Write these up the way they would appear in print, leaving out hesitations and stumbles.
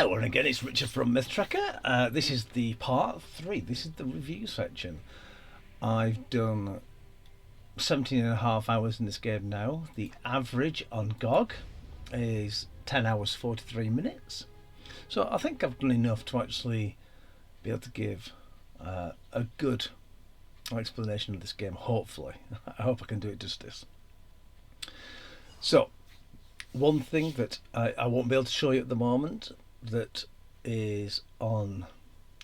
Hello, and again, it's Richard from Myth Tracker. This is the part 3. This is the review section. I've done 17 and a half hours in this game now. The average on GOG is 10 hours 43 minutes. So I think I've done enough to actually be able to give a good explanation of this game, hopefully. I hope I can do it justice. So, one thing that I won't be able to show you at the moment that is on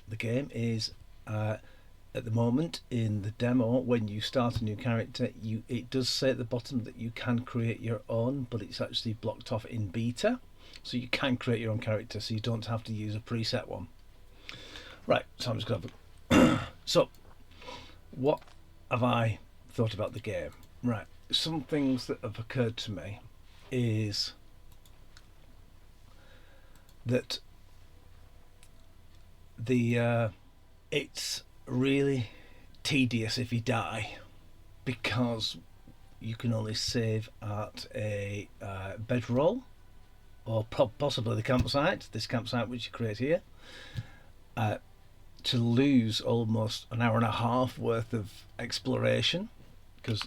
the game is at the moment in the demo, when you start a new character, it does say at the bottom that you can create your own, but it's actually blocked off in beta, so you can create your own character, so you don't have to use a preset one. Right, so I'm just going to so what have I thought about the game? Right, some things that have occurred to me is that it's really tedious if you die, because you can only save at a bedroll or possibly the campsite, this campsite which you create here, to lose almost an hour and a half worth of exploration, because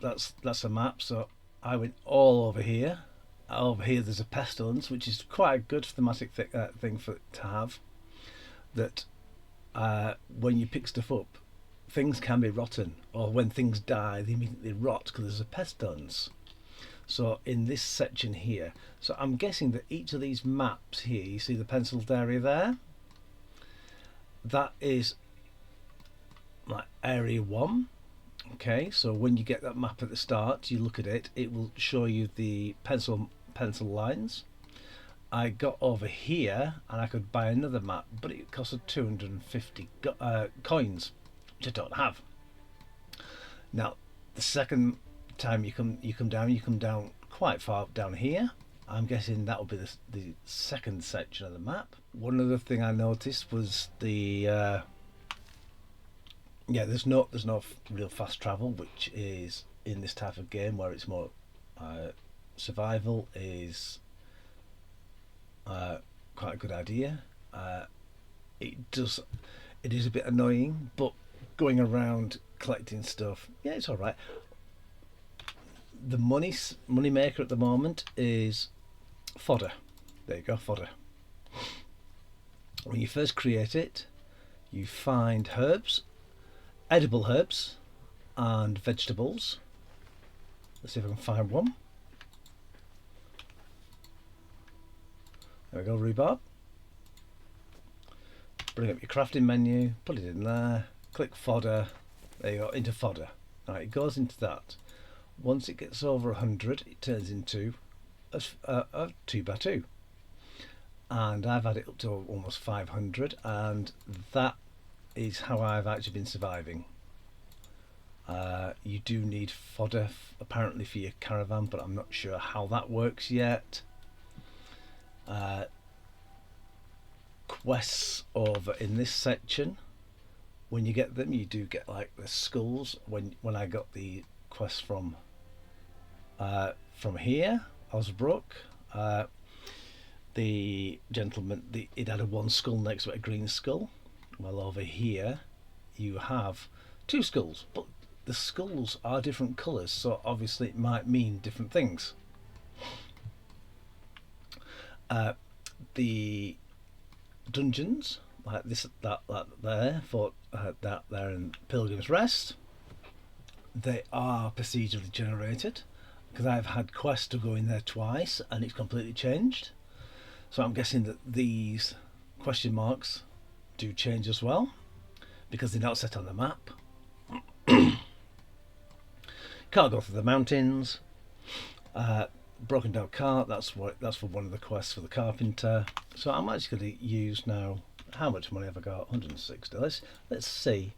that's a map. So I went all over here. Over here there's a pestilence, which is quite a good thematic thing to have, that when you pick stuff up, things can be rotten, or when things die they immediately rot because there's a pestilence. So in this section here, so I'm guessing that each of these maps here, you see the penciled area there, that is like area 1. Okay, so when you get that map at the start, you look at it, it will show you the pencil lines. I got over here and I could buy another map, but it costed 250 coins, which I don't have. Now, the second time you come down quite far down here. I'm guessing that will be the second section of the map. One other thing I noticed was the there's no real fast travel, which is in this type of game where it's more survival is quite a good idea. It is a bit annoying, but going around collecting stuff, yeah, it's all right. The money maker at the moment is fodder. There you go, fodder. When you first create it, you find herbs, edible herbs and vegetables. Let's see if I can find one. There we go, rhubarb. Bring up your crafting menu, put it in there, click fodder. There you go, into fodder. Alright, it goes into that. Once it gets over 100, it turns into a 2x2. And I've had it up to almost 500, and that is how I've actually been surviving. You do need fodder apparently for your caravan, but I'm not sure how that works yet. Quests over in this section, when you get them, you do get like the skulls. When I got the quest from here, Osbrook, the gentleman, it had a 1 skull next to it, a green skull. Well, over here you have 2 skulls, but the skulls are different colours, so obviously it might mean different things. The dungeons, like this, that there, for that there in Pilgrim's Rest, they are procedurally generated, because I've had quests to go in there twice and it's completely changed. So I'm guessing that these question marks do change as well, because they're not set on the map. Can't go through the mountains. Broken down cart, that's for one of the quests for the carpenter. So I'm actually going to use now, how much money have I got? 160. Let's see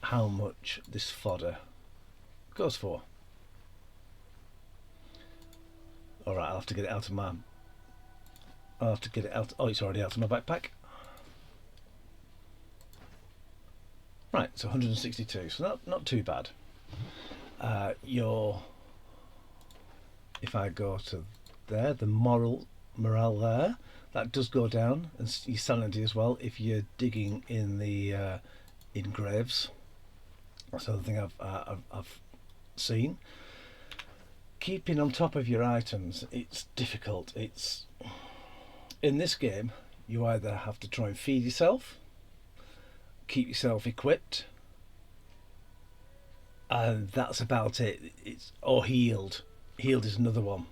how much this fodder goes for. Alright, I'll have to get it out of my oh, it's already out of my backpack. Right, so 162, so not too bad. If I go to there, the morale there, That does go down, and your sanity as well if you're digging in the in graves. That's another thing I've seen. Keeping on top of your items, it's difficult. It's in this game, you either have to try and feed yourself, keep yourself equipped, and that's about it. It's or healed. Healed is another one.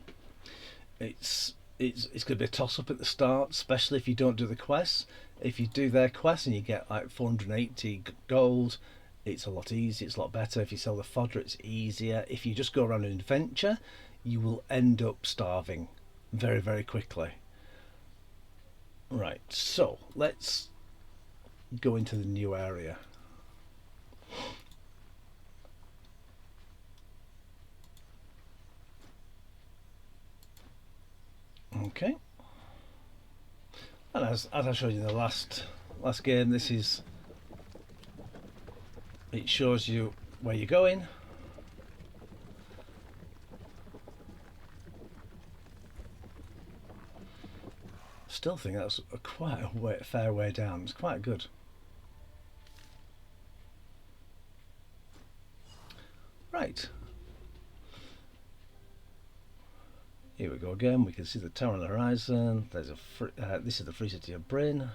It's going to be a toss up at the start, especially if you don't do the quests. If you do their quests and you get like 480 gold, it's a lot easier. It's a lot better. If you sell the fodder, it's easier. If you just go around an adventure, you will end up starving very, very quickly. Right, so let's go into the new area. Okay. And as I showed you in the last game, this is, it shows you where you're going. Still think that's quite a fair way down. It's quite good. Right. Here we go again. We can see the tower on the horizon. There's a this is the free city of Brynn.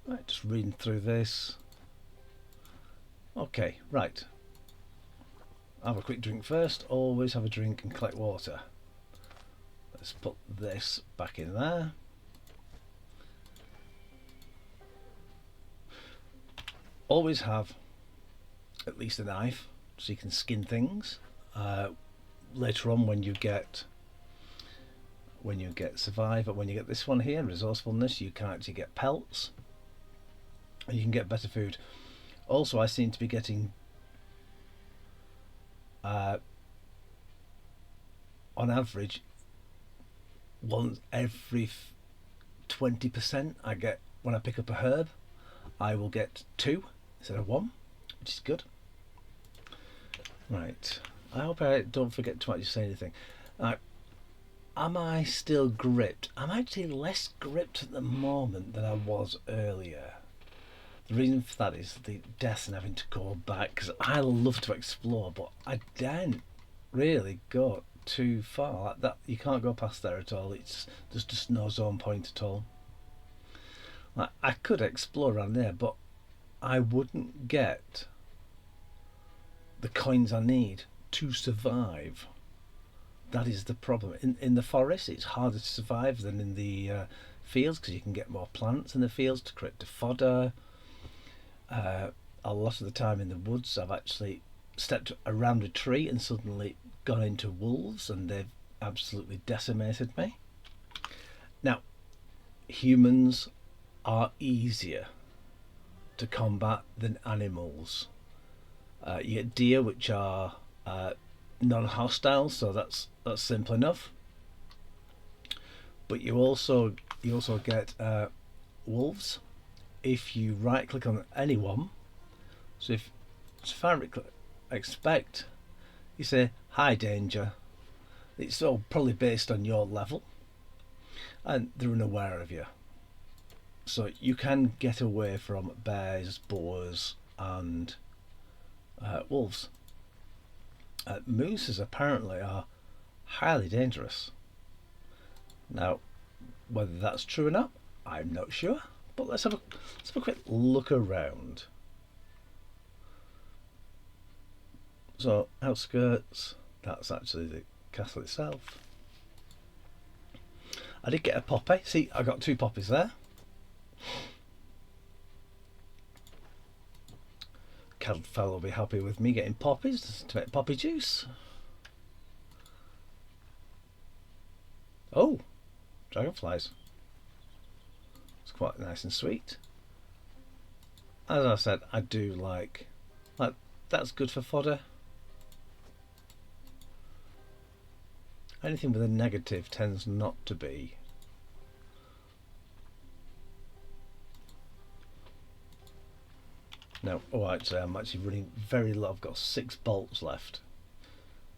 Right, just reading through this. Okay, right. Have a quick drink first. Always have a drink and collect water. Let's put this back in there. Always have at least a knife so you can skin things. Later on when you get survive, but when you get this one here, resourcefulness, you can actually get pelts and you can get better food. Also, I seem to be getting on average once every 20% I get when I pick up a herb, I will get 2 instead of 1, which is good. Right, I hope I don't forget to actually say anything. Am I still gripped? I'm actually less gripped at the moment than I was earlier. The reason for that is the death and having to go back, because I love to explore, but I don't really go too far. Like that, you can't go past there at all. There's just no zone point at all. Like, I could explore around there, but I wouldn't get the coins I need to survive. That is the problem. In the forest, it's harder to survive than in the fields, because you can get more plants in the fields to create the fodder. A lot of the time in the woods, I've actually stepped around a tree and suddenly gone into wolves, and they've absolutely decimated me. Now, humans are easier to combat than animals. You get deer, which are non-hostile, so that's simple enough. But you also get wolves. If you right click on anyone, so if I expect, you say hi danger, it's all probably based on your level and they're unaware of you, so you can get away from bears, boars and wolves. Mooses apparently are highly dangerous. Now, whether that's true or not, I'm not sure. But let's have a quick look around. So, outskirts, that's actually the castle itself. I did get a poppy. See, I got 2 poppies there. Cattle fella will be happy with me getting poppies to make poppy juice. Oh, dragonflies. It's quite nice and sweet. As I said, I do like that's good for fodder. Anything with a negative tends not to be. Now, oh, actually, I'm actually running very low. I've got 6 bolts left.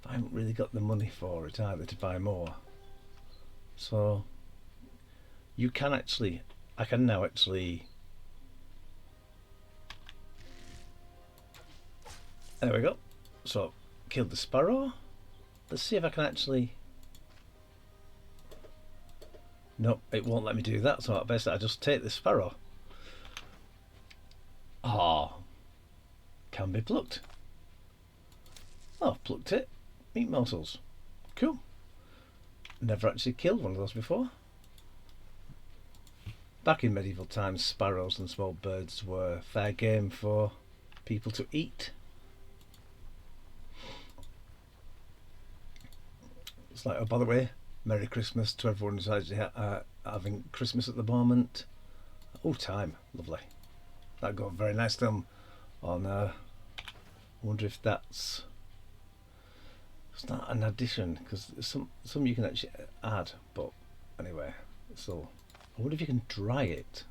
I haven't really got the money for it either to buy more. So you can actually, I can now actually, there we go. So killed the sparrow. Let's see if I can actually, nope, it won't let me do that. So basically I just take the sparrow. Oh, can be plucked. Oh, I've plucked it. Meat morsels. Cool. Never actually killed one of those before. Back in medieval times, sparrows and small birds were fair game for people to eat. It's like, oh, by the way, Merry Christmas to everyone who's actually having Christmas at the moment. Oh, time. Lovely. That got very nice on I wonder if that's, it's not an addition, because some you can actually add, but anyway, so I wonder if you can dry it.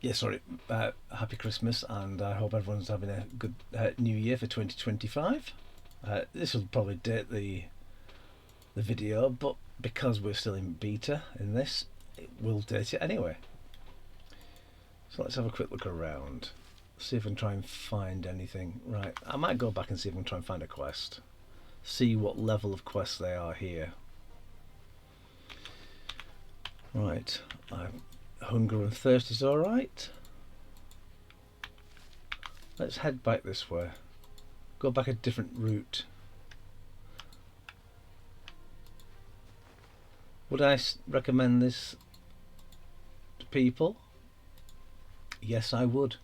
Yeah, sorry, happy Christmas, and I hope everyone's having a good new year for 2025. This will probably date the video, but because we're still in beta in this, it will date it anyway. So let's have a quick look around, see if I can try and find anything. Right, I might go back and see if I can try and find a quest, see what level of quests they are here. Right, hunger and thirst is alright. Let's head back this way, go back a different route. Would I recommend this to people? Yes, I would.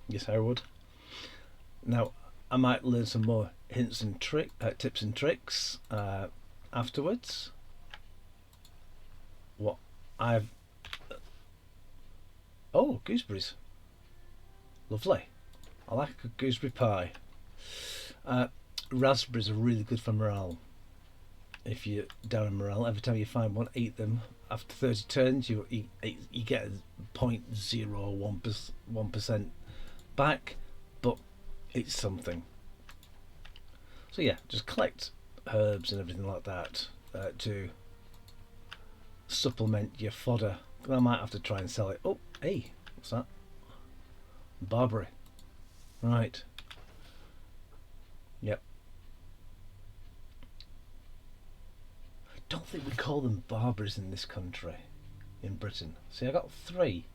Yes, I would. Now, I might learn some more hints and tips and tricks afterwards. What I've... Oh, gooseberries. Lovely. I like a gooseberry pie. Raspberries are really good for morale. If you're down in morale, every time you find one, eat them. After 30 turns, you get 0.01% back, but it's something. So yeah, just collect herbs and everything like that to supplement your fodder. I might have to try and sell it. Oh, hey, what's that? Barberry. Right. Yep. Don't think we call them barberries in this country, in Britain. See, I got 3.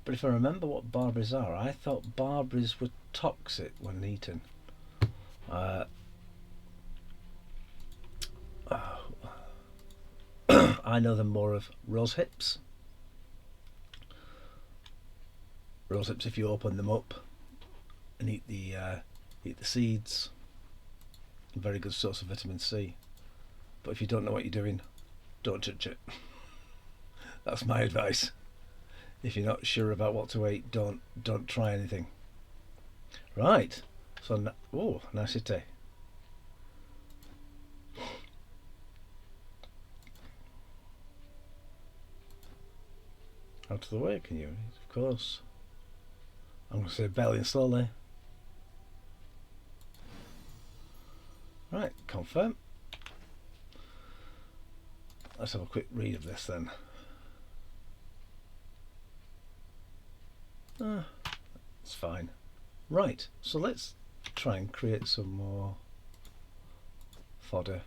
But if I remember what barberries are, I thought barberries were toxic when eaten. I know them more of rose hips. Rose hips, if you open them up and eat the seeds, a very good source of vitamin C. But if you don't know what you're doing, don't touch it. That's my advice. If you're not sure about what to eat, don't try anything. Right. So, oh, nicety. Out of the way, can you? Of course. I'm going to say belly and slowly. Right, confirm. Let's have a quick read of this then. It's fine. Right, so let's try and create some more fodder.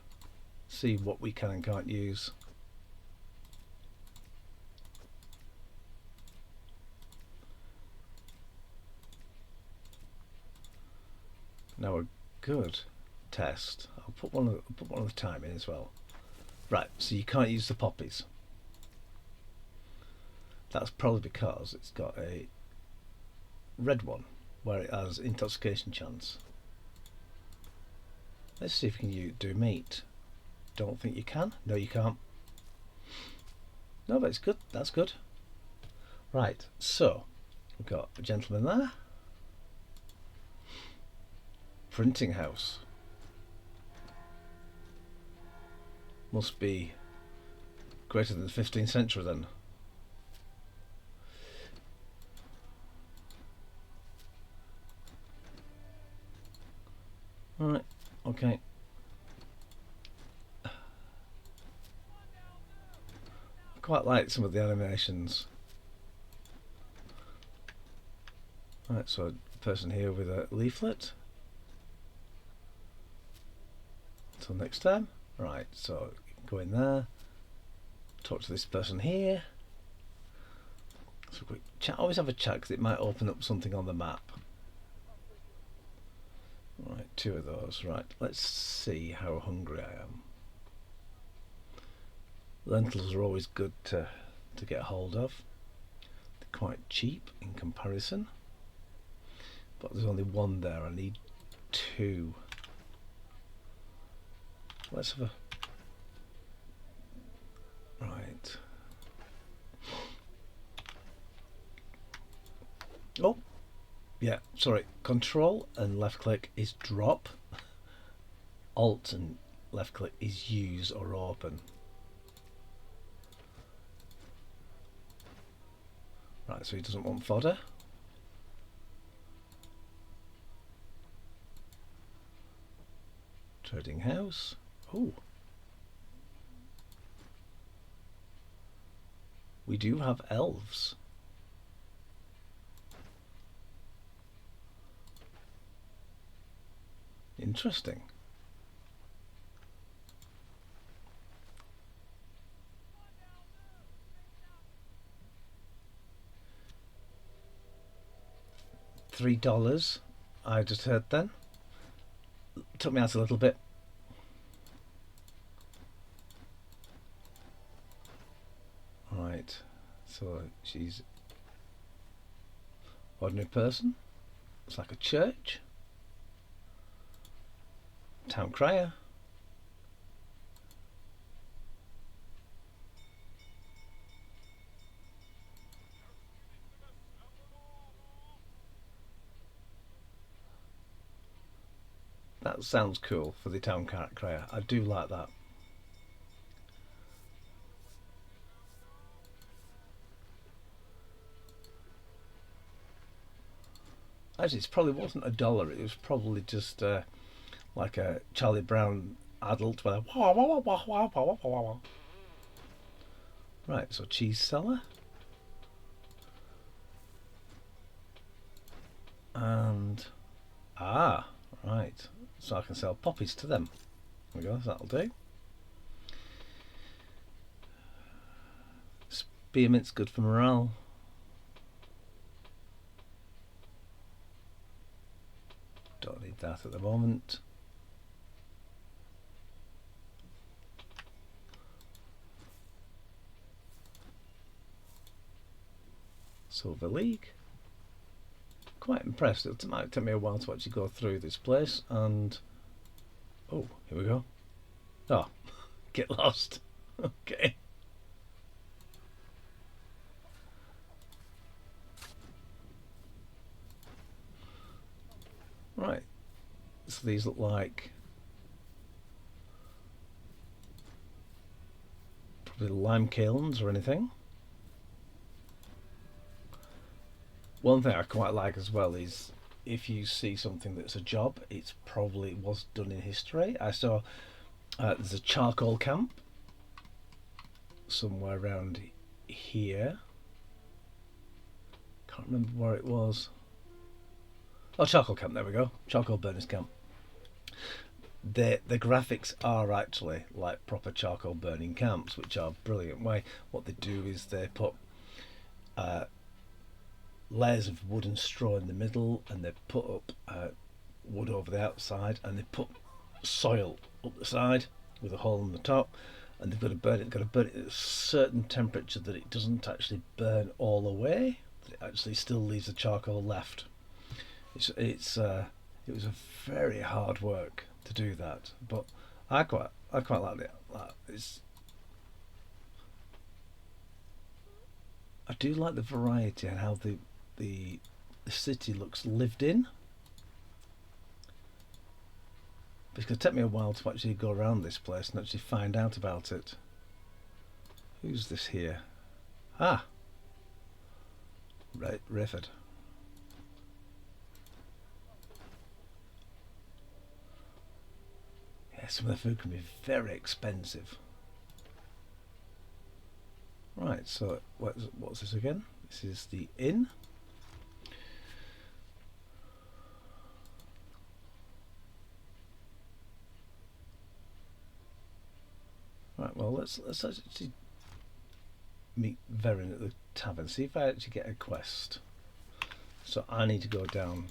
See what we can and can't use. Now a good test. I'll put one of the time in as well. Right, so you can't use the poppies. That's probably because it's got a red one where it has intoxication chance. Let's see if you can do meat. Don't think you can. No, you can't. No, but it's good. That's good. Right, so we've got a gentleman there. Printing house. Must be greater than the 15th century then. Alright, okay. I quite like some of the animations. Right, so a person here with a leaflet. Until next time. Right, so go in there, talk to this person here. So quick chat. Always have a chat because it might open up something on the map. Right, 2 of those. Right, let's see how hungry I am. Lentils are always good to get hold of. They're quite cheap in comparison. But there's only 1 there. I need 2. Let's have a... Right. Oh! Yeah, sorry. Control and left click is drop. Alt and left click is use or open. Right, so he doesn't want fodder. Trading house. Oh. We do have elves. Interesting. $3 I just heard then. Took me out a little bit. Right, so she's ordinary person. It's like a church. Town crier. That sounds cool for the town crier. I do like that. Actually, it probably wasn't $1. It was probably just like a Charlie Brown adult with a wah wah wah wah wah wah wah wah. Right, so cheese seller. And right. So I can sell poppies to them. There we go, that'll do. Spearmint's good for morale. Don't need that at the moment. Silver League. Quite impressed. It might take me a while to actually go through this place, and oh, here we go. Oh, get lost. Okay. Right. So these look like probably lime kilns or anything. One thing I quite like as well is if you see something that's a job, it's probably was done in history. I saw there's a charcoal camp somewhere around here. Can't remember where it was. Oh, charcoal camp, there we go. Charcoal burners camp. The graphics are actually like proper charcoal burning camps, which are brilliant way. What they do is they put layers of wood and straw in the middle, and they put up wood over the outside, and they put soil up the side with a hole in the top, and they've got to burn it. Got to burn it at a certain temperature that it doesn't actually burn all away. That it actually still leaves the charcoal left. It was a very hard work to do that, but I quite like it. I do like the variety and how the city looks lived in. But it's going to take me a while to actually go around this place and actually find out about it. Who's this here? Ah, right, Rayford. some of the food can be very expensive. Right, so what's this again? This is the inn. Right, well let's actually meet Verin at the tavern. See if I actually get a quest. So I need to go down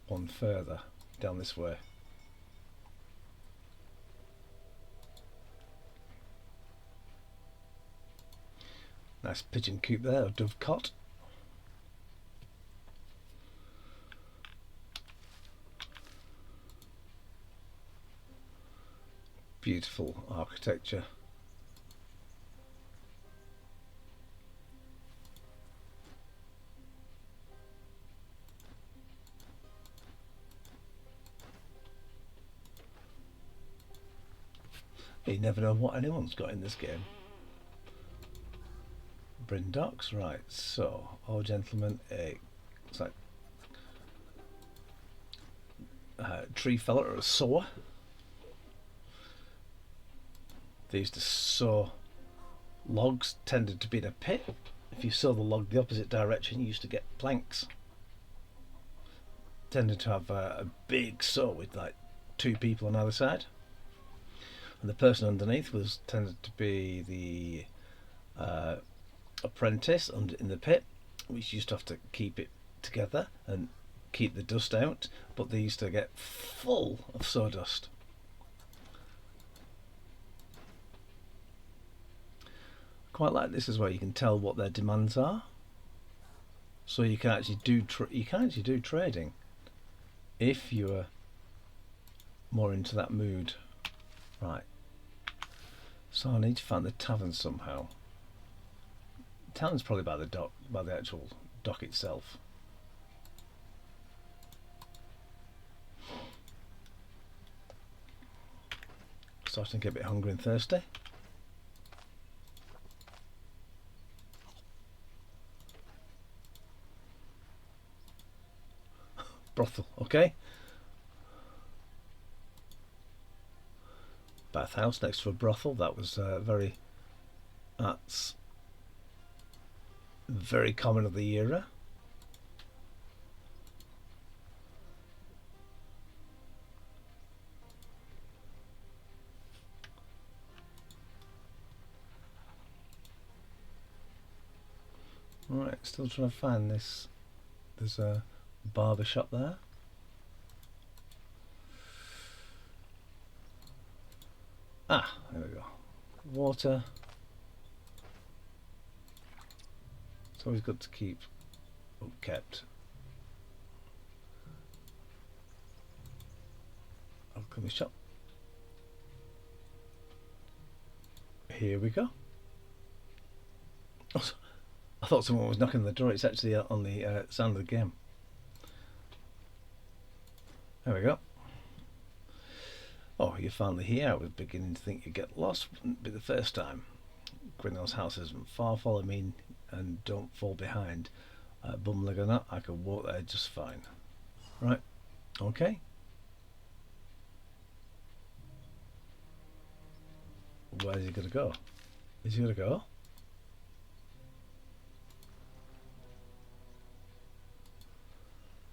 one further, down this way. Nice pigeon coop there, or dovecot. Beautiful architecture. You never know what anyone's got in this game. Brynn docks, right, so old gentleman, it's like tree fella or a saw. They used to saw logs, tended to be in a pit. If you saw the log the opposite direction, you used to get planks. Tended to have a big saw with like 2 people on either side, and the person underneath was tended to be the apprentice in the pit, which used to have to keep it together and keep the dust out, but they used to get full of sawdust. Quite like this as well. You can tell what their demands are, so you can actually do trading if you're more into that mood. Right, so I need to find the tavern somehow. The tavern's probably by the dock, by the actual dock itself. Starting to get a bit hungry and thirsty. Brothel, okay. Bathhouse next to a brothel. That was that's very common of the era. Right, still trying to find this. There's a barber shop there. Ah, there we go. Water. It's always good to keep kept. Alchemy shop. Here we go. Oh, I thought someone was knocking on the door. It's actually on the sound of the game. There we go. Oh, you're finally here. I was beginning to think you'd get lost. Wouldn't be the first time. Gwynnel's house isn't far. Follow me and don't fall behind. Bumbling or not, I could walk there just fine. Right. Okay. Where's he going to go? Is he going to go?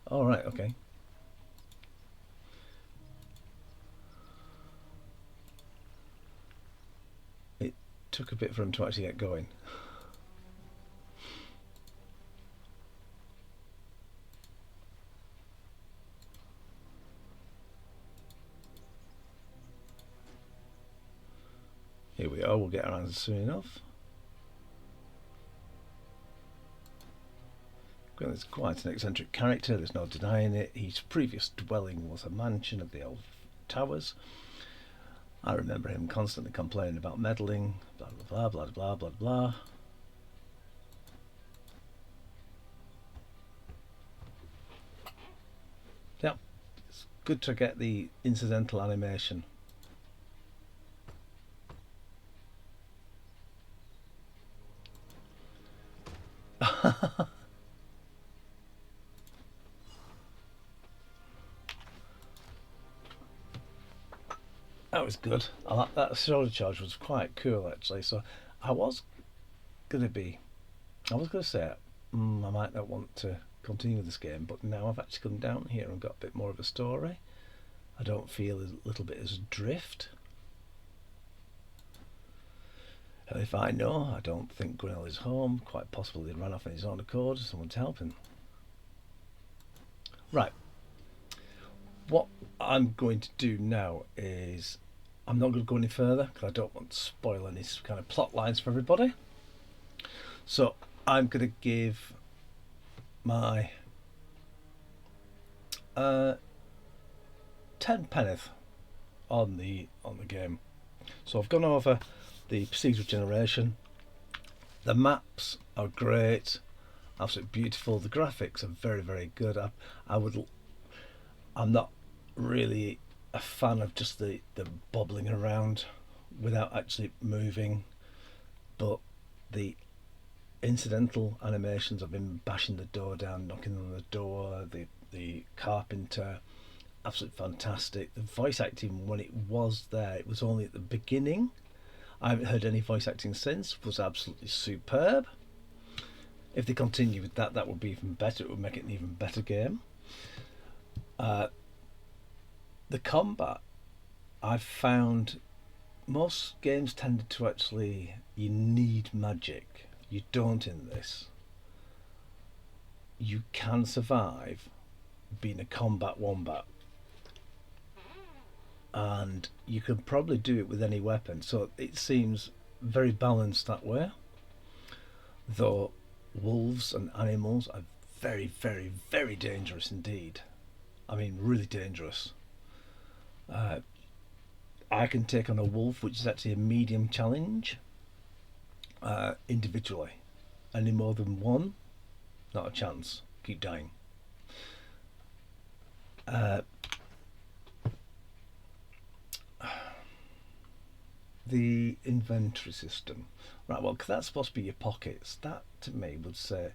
All right. Okay. It took a bit for him to actually get going. Here we are, we'll get our answer soon enough. Gwynel's quite an eccentric character, there's no denying it. His previous dwelling was a mansion of the old towers. I remember him constantly complaining about meddling, blah blah blah blah blah blah blah. Yep, it's good to get the incidental animation. That was good. I like that shoulder charge was quite cool actually. So I was gonna be, I was gonna say, I might not want to continue with this game, but now I've actually come down here and got a bit more of a story. I don't feel a little bit as adrift. And if I know, I don't think Gwynnel is home. Quite possibly he ran off on his own accord. Someone's helping. Right. What I'm going to do now is I'm not going to go any further because I don't want to spoil any kind of plot lines for everybody. So I'm going to give my 10 penneth on the game. So I've gone over the procedural generation. The maps are great, absolutely beautiful. The graphics are very, very good. I'm not really a fan of just the bobbling around without actually moving, but the incidental animations of him bashing the door down, knocking on the door, the carpenter, absolutely fantastic. The voice acting, when it was there, it was only at the beginning. I haven't heard any voice acting since. Was absolutely superb. If they continue with that, that would be even better. It would make it an even better game. The combat, I've found most games tended to actually, you need magic. You don't in this. You can survive being a combat wombat, and you can probably do it with any weapon, so it seems very balanced that way. Though wolves and animals are very, very, very dangerous indeed. I mean, really dangerous. I can take on a wolf, which is actually a medium challenge, individually. Any more than one, not a chance. Keep dying. The inventory system, right? Well, 'cause that's supposed to be your pockets. That to me would say,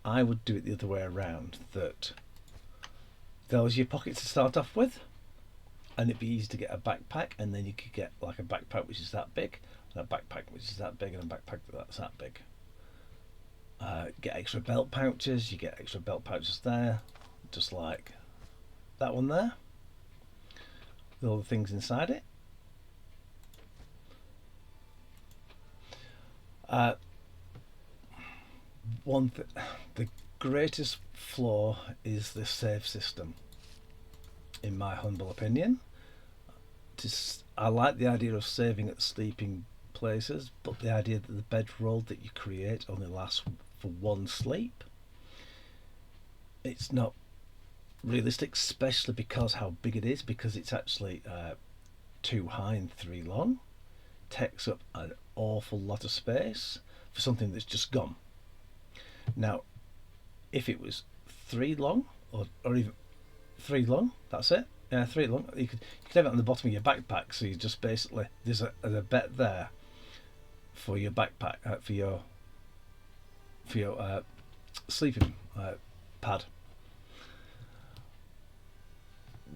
I would do it the other way around. That those are your pockets to start off with, and it'd be easy to get a backpack, and then you could get like a backpack which is that big, and a backpack which is that big, and a backpack that's that big. Get extra belt pouches. You get extra belt pouches there, just like that one there, with all the things inside it. The greatest flaw is the save system, in my humble opinion. I like the idea of saving at sleeping places, but the idea that the bedroll that you create only lasts for one sleep, it's not realistic, especially because how big it is, because it's actually 2 high and 3 long. Takes up an awful lot of space for something that's just gone. Now, if it was 3 long, or even 3 long, that's it. Yeah, 3 long. You could have it on the bottom of your backpack. So you just basically, there's a bed there for your backpack, for your sleeping pad.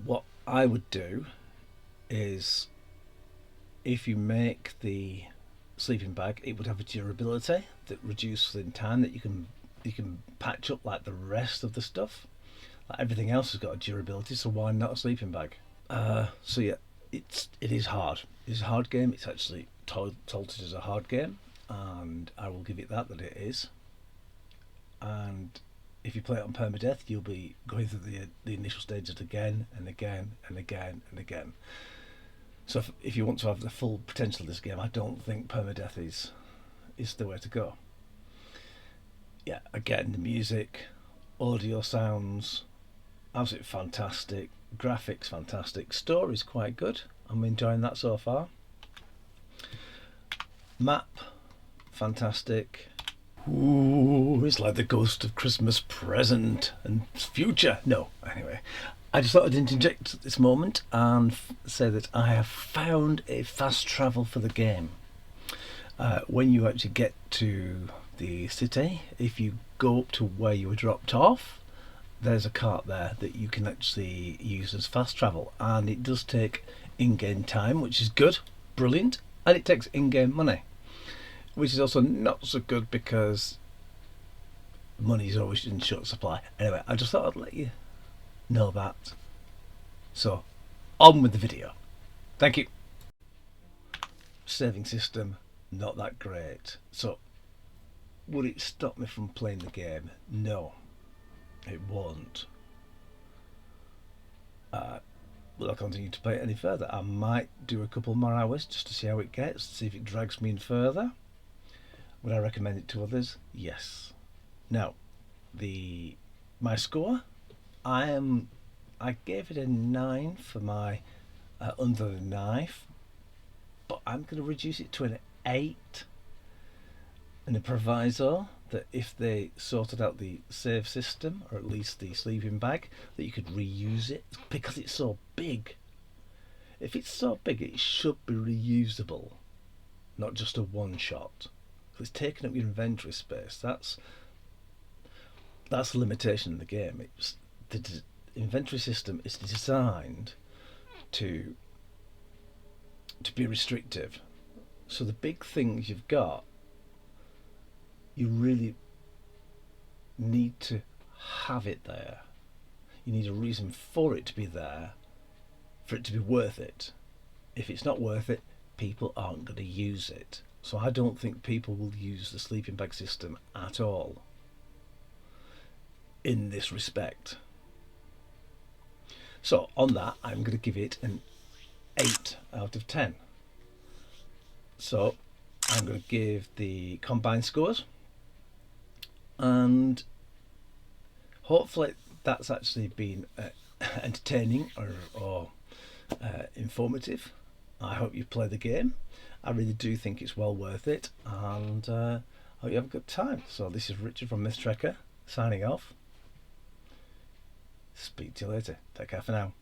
What I would do is, if you make the sleeping bag, it would have a durability that reduces in time, that you can patch up like the rest of the stuff. Like everything else has got a durability, so why not a sleeping bag? So yeah, it is hard. It's a hard game. It's actually touted as a hard game, and I will give it that it is. And if you play it on permadeath, you'll be going through the initial stages again and again and again and again. So if you want to have the full potential of this game, I don't think permadeath is the way to go. Yeah, again, the music, audio sounds, absolutely fantastic. Graphics fantastic. Story's quite good. I'm enjoying that so far. Map, fantastic. Ooh, it's like the ghost of Christmas present and future. No, anyway. I just thought I'd interject at this moment and say that I have found a fast travel for the game. When you actually get to the city, if you go up to where you were dropped off, there's a cart there that you can actually use as fast travel, and it does take in-game time, which is good, brilliant, and it takes in-game money, which is also not so good because money is always in short supply. Anyway, I just thought I'd let you know that. So, on with the video. Thank you. Saving system, not that great. So, would it stop me from playing the game? No, it won't. Will I continue to play it any further? I might do a couple more hours just to see how it gets, see if it drags me in further. Would I recommend it to others? Yes. Now, my score, I gave it a 9 for my Under the Knife, but I'm going to reduce it to an 8, and a proviso that if they sorted out the save system, or at least the sleeping bag, that you could reuse it, because it's so big. If it's so big, it should be reusable, not just a one shot. It's taking up your inventory space. That's the limitation in the game. The inventory system is designed to be restrictive. So the big things you've got, you really need to have it there. You need a reason for it to be there, for it to be worth it. If it's not worth it, people aren't going to use it. So I don't think people will use the sleeping bag system at all in this respect. So on that, I'm going to give it an 8 out of 10. So I'm going to give the combined scores, and hopefully that's actually been entertaining or informative. I hope you play the game. I really do think it's well worth it, and I hope you have a good time. So this is Richard from Myth Trekker signing off. Speak to you later. Take care for now.